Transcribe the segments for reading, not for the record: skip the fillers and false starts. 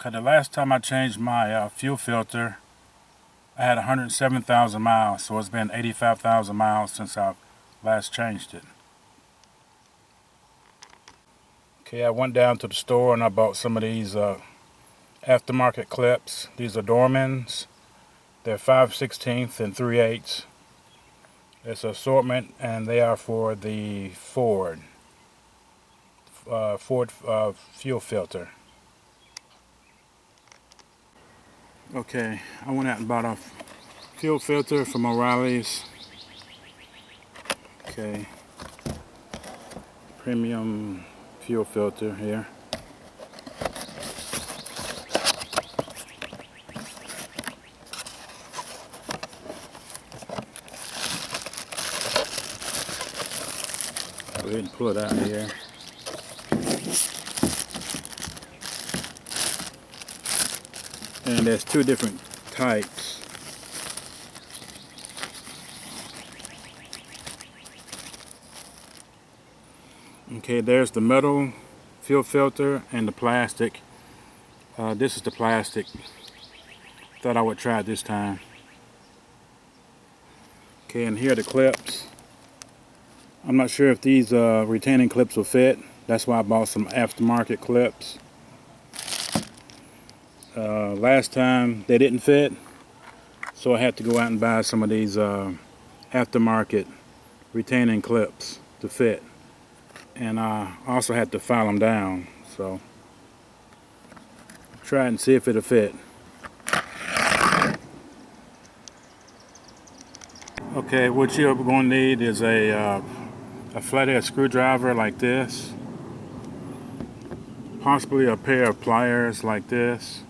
Because the last time I changed my fuel filter, I had 107,000 miles, so it's been 85,000 miles since I last changed it. Okay, I went down to the store and I bought some of these aftermarket clips. These are Dormans. They're 5/16 and 3/8. It's an assortment, and they are for the Ford fuel filter. Okay, I went out and bought a fuel filter from O'Reilly's. Okay, premium fuel filter here. Go ahead and pull it out of here. And there's two different types. Okay, there's the metal fuel filter and the plastic. This is the plastic. Thought I would try it this time. Okay, and here are the clips. I'm not sure if these retaining clips will fit. That's why I bought some aftermarket clips. Last time they didn't fit, so I had to go out and buy some of these aftermarket retaining clips to fit. And I also had to file them down, so try it and see if it'll fit. Okay, what you're going to need is a flathead screwdriver like this, possibly a pair of pliers like this,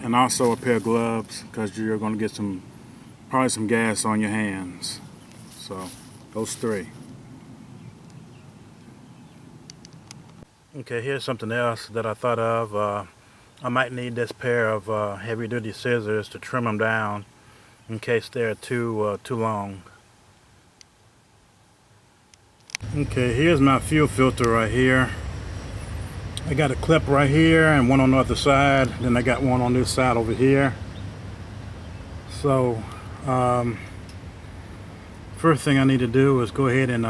and also a pair of gloves, because you're going to get probably some gas on your hands. So those three. Okay, here's something else that I thought of. I might need this pair of heavy-duty scissors to trim them down in case they're too long. Okay, here's my fuel filter right here. I got a clip right here and one on the other side. Then I got one on this side over here. So, first thing I need to do is go ahead and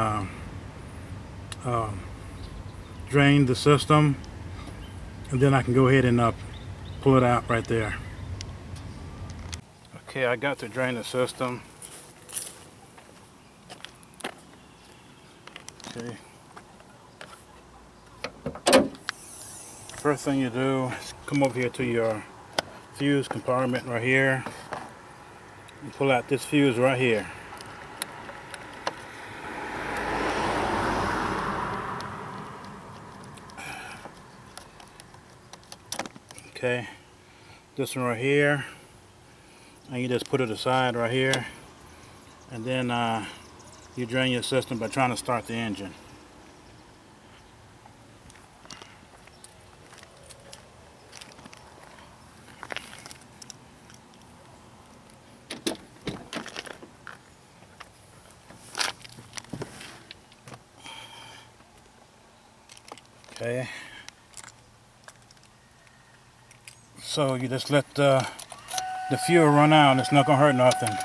drain the system, and then I can go ahead and pull it out right there. Okay, I got to drain the system. Okay. First thing you do is come over here to your fuse compartment right here and pull out this fuse right here. Okay, this one right here, and you just put it aside right here, and then you drain your system by trying to start the engine. Okay, so you just let the fuel run out. It's not gonna hurt nothing.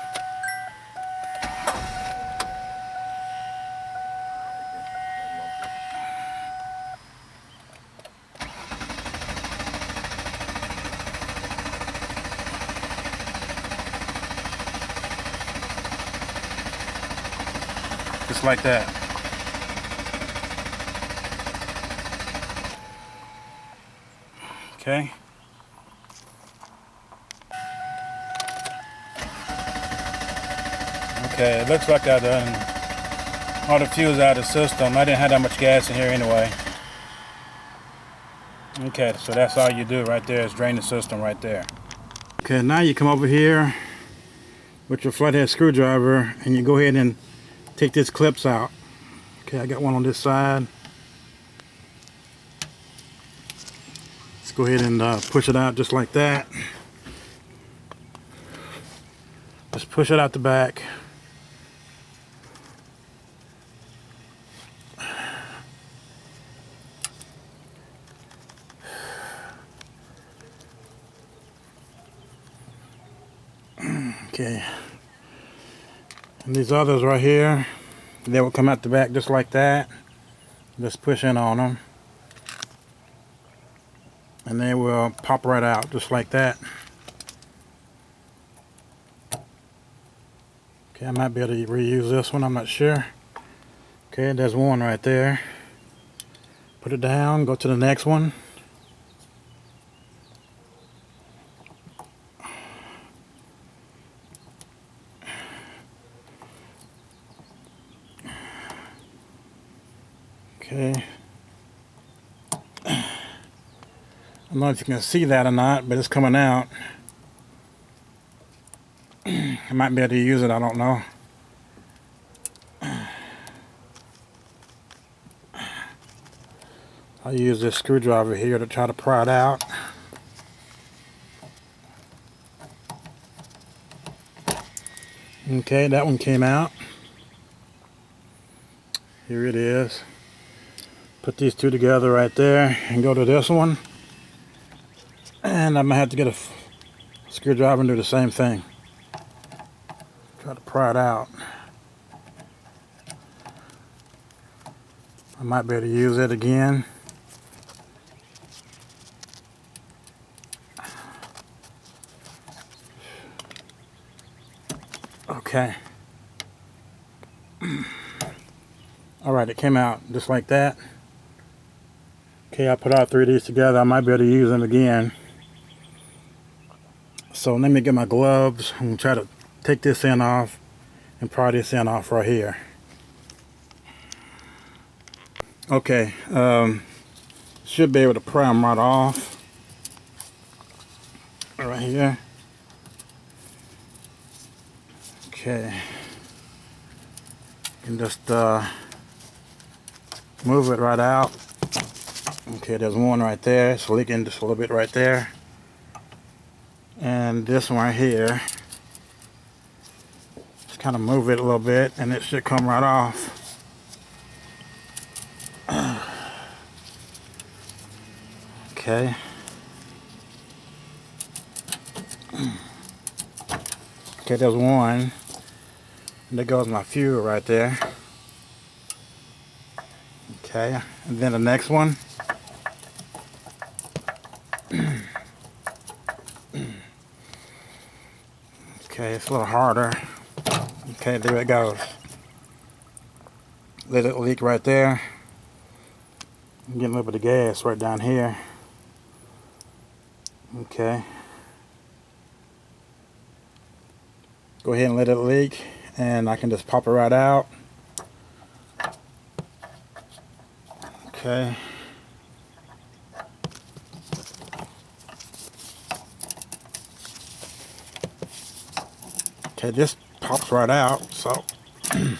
Just like that. Okay. Okay, it looks like I done all the fuels out of the system. I didn't have that much gas in here anyway. Okay, so that's all you do right there is drain the system right there. Okay, now you come over here with your flathead screwdriver and you go ahead and take these clips out. Okay, I got one on this side. Let's go ahead and push it out just like that. Just push it out the back. Okay. And these others right here, they will come out the back just like that. Just push in on them. And they will pop right out just like that. Okay, I might be able to reuse this one, I'm not sure. Okay, there's one right there. Put it down, go to the next one. Okay. I don't know if you can see that or not, but it's coming out. I might be able to use it, I don't know. I'll use this screwdriver here to try to pry it out. Okay, that one came out. Here it is. Put these two together right there and go to this one. And I'm gonna have to get a screwdriver and do the same thing. Try to pry it out. I might be able to use it again. Okay. Alright, it came out just like that. Okay, I put all three of these together. I might be able to use them again. So let me get my gloves and try to take this end off and pry this end off right here. Okay, should be able to pry them right off. Right here. Okay. You can just move it right out. Okay, there's one right there. It's leaking just a little bit right there. And this one right here. Just kind of move it a little bit and it should come right off. Okay. Okay, there's one. And there goes my fuel right there. Okay, and then the next one. Okay, it's a little harder. Okay, there it goes. Let it leak right there. I'm getting a little bit of gas right down here. Okay. Go ahead and let it leak, and I can just pop it right out. Okay. Okay, this pops right out, so it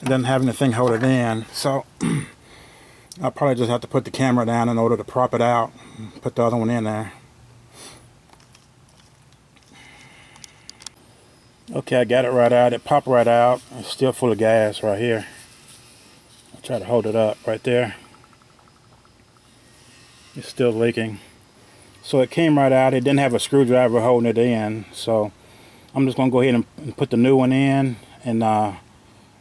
doesn't have anything hold it in. So I'll probably just have to put the camera down in order to prop it out. Put the other one in there. Okay, I got it right out. It popped right out. It's still full of gas right here. I'll try to hold it up right there. It's still leaking. So it came right out. It didn't have a screwdriver holding it in. So I'm just going to go ahead and put the new one in and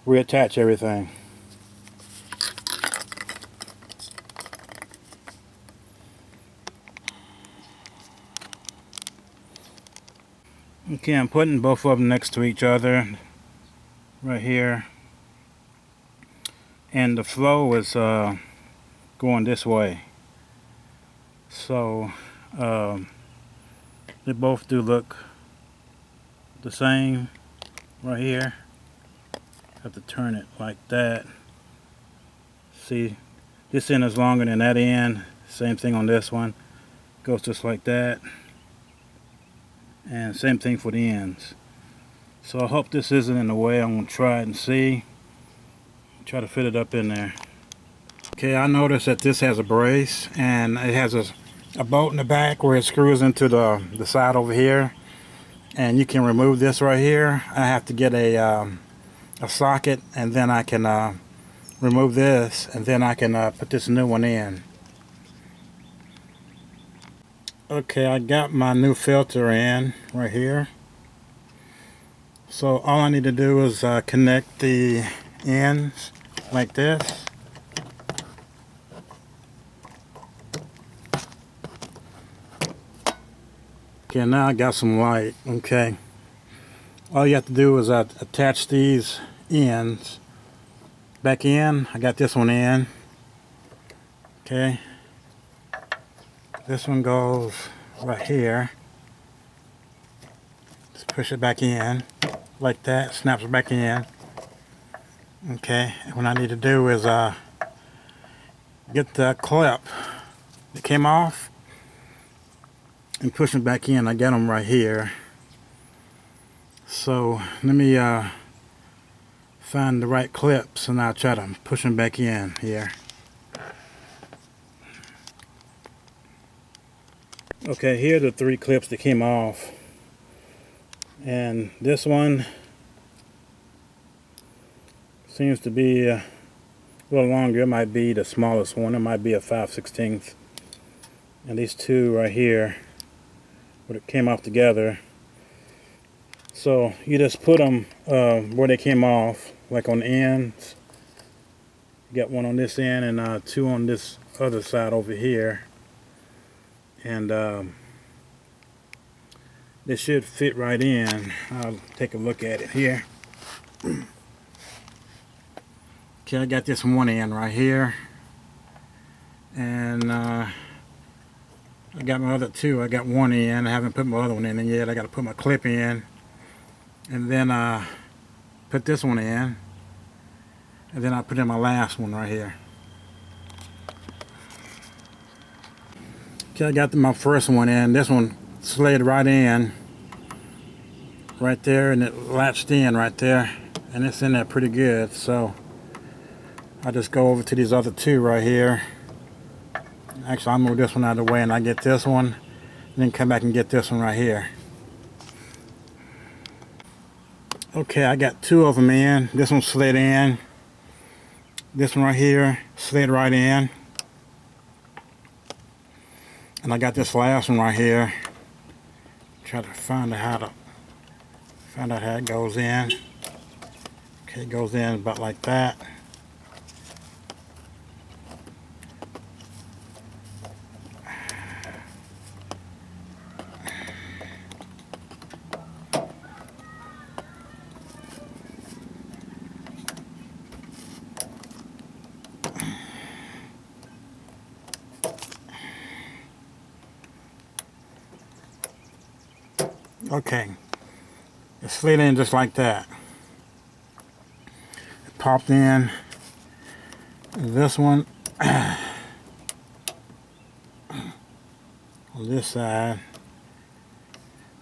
reattach everything. Okay, I'm putting both of them next to each other right here, and the flow is going this way, so they both do look the same right here. Have to turn it like that. See, this end is longer than that end. Same thing on this one, goes just like that. And same thing for the ends. So I hope this isn't in the way. I'm going to try it and see. Try to fit it up in there. Okay, I noticed that this has a brace and it has a bolt in the back where it screws into the side over here. And you can remove this right here. I have to get a socket, and then I can remove this, and then I can put this new one in. Okay, I got my new filter in right here. So all I need to do is connect the ends like this. Okay, now I got some light. Okay, all you have to do is attach these ends back in. I got this one in. Okay, this one goes right here. Just push it back in like that. Snaps it back in. Okay, and what I need to do is get the clip that came off and push them back in. I got them right here. So let me find the right clips and I'll try to push them back in here. Okay, here are the 3 clips that came off, and this one seems to be a little longer. It might be the smallest one. It might be a 5/16, and these 2 right here, where it came off together. So you just put them where they came off, like on the ends. You got 1 on this end and 2 on this other side over here, and they should fit right in. I'll take a look at it here. Okay, I got this one end right here, and I got my other 2. I got 1 in. I haven't put my other one in yet. I got to put my clip in, and then put this one in, and then I put in my last one right here. Okay, I got my first one in. This one slid right in, right there, and it latched in right there, and it's in there pretty good. So I just go over to these other 2 right here. Actually, I'll move this one out of the way and I get this one, and then come back and get this one right here. Okay, I got 2 of them in. This one slid in. This one right here slid right in. And I got this last one right here. Try to find out how it goes in. Okay, it goes in about like that. Okay, it slid in just like that. It popped in. This one on this side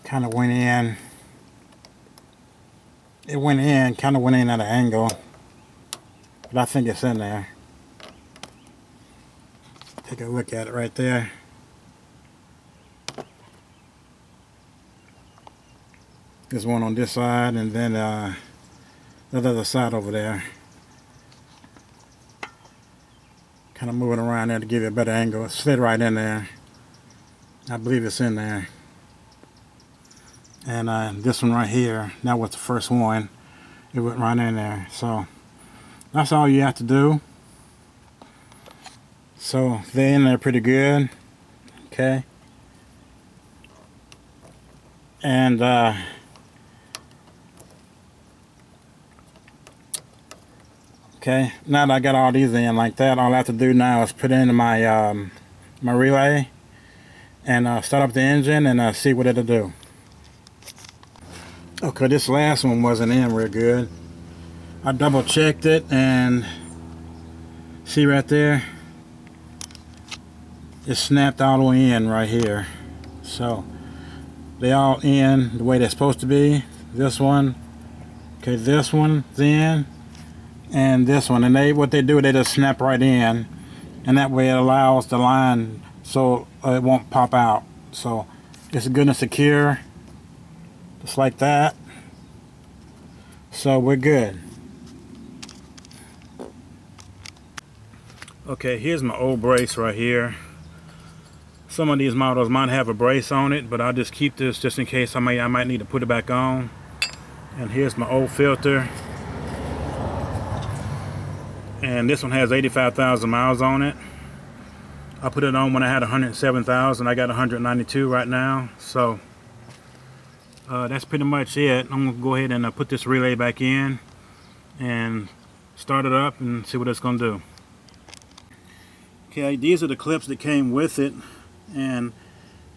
kind of went in. It went in, kind of went in at an angle, but I think it's in there. Take a look at it right there. There's one on this side, and then the other side over there. Kind of moving around there to give it a better angle. It slid right in there. I believe it's in there. And this one right here, that was the first one. It went right in there. So that's all you have to do. So they're in there pretty good. Okay. And okay, now that I got all these in like that, all I have to do now is put in my my relay and start up the engine and see what it'll do. Okay, this last one wasn't in real good. I double checked it, and see right there, it snapped all the way in right here. So they all in the way they're supposed to be. This one, okay, this one's in, and this one, and what they do, they just snap right in, and that way it allows the line so it won't pop out. So it's good and secure, just like that. So we're good. Okay, here's my old brace right here. Some of these models might have a brace on it, but I'll just keep this just in case I might need to put it back on. And here's my old filter. And this one has 85,000 miles on it. I put it on when I had 107,000. I got 192 right now. So that's pretty much it. I'm gonna go ahead and put this relay back in and start it up and see what it's gonna do. Okay, these are the clips that came with it, and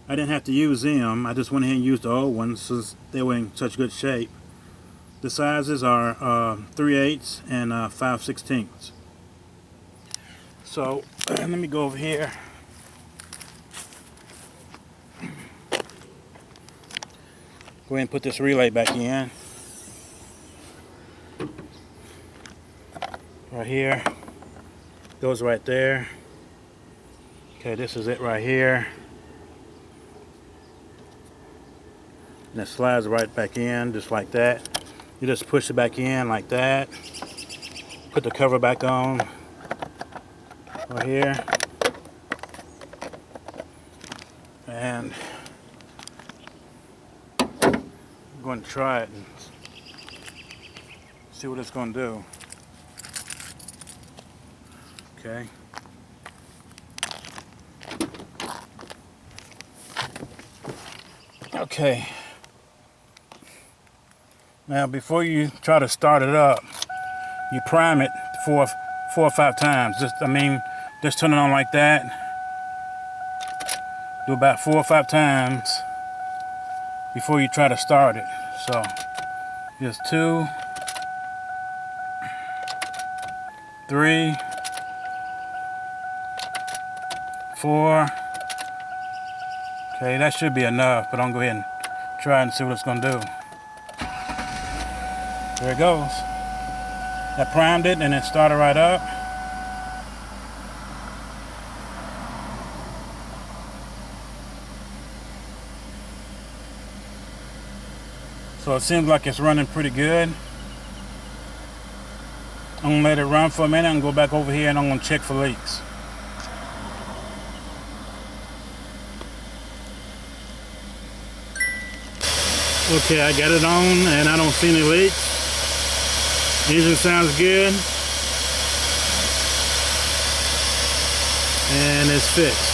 I didn't have to use them. I just went ahead and used the old ones since they were in such good shape. The sizes are 3/8 and 5/16. So let me go over here. Go ahead and put this relay back in. Right here. Goes right there. Okay, this is it right here. And it slides right back in just like that. You just push it back in like that. Put the cover back on right here. And I'm going to try it and see what it's going to do. Okay. Okay. Now before you try to start it up, you prime it four or five times. Just turn it on like that. Do about 4 or 5 times before you try to start it. So just 2, 3, 4. Okay, that should be enough, but I'm gonna go ahead and try and see what it's gonna do. There it goes. I primed it and it started right up. So it seems like it's running pretty good. I'm gonna let it run for a minute and go back over here and I'm gonna check for leaks. Okay, I got it on and I don't see any leaks. Engine sounds good. And it's fixed.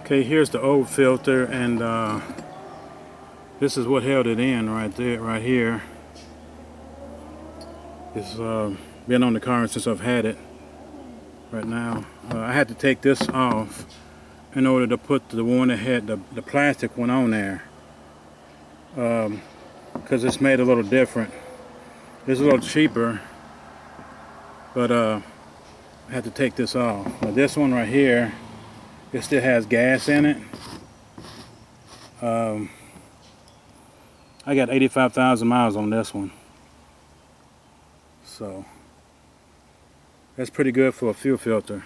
Okay, here's the old filter, and this is what held it in right there, right here. It's been on the car since I've had it. Right now, I had to take this off in order to put the one that had the plastic one on there, because it's made a little different. It's a little cheaper, but I had to take this off. Now this one right here, it still has gas in it. I got 85,000 miles on this one, so that's pretty good for a fuel filter.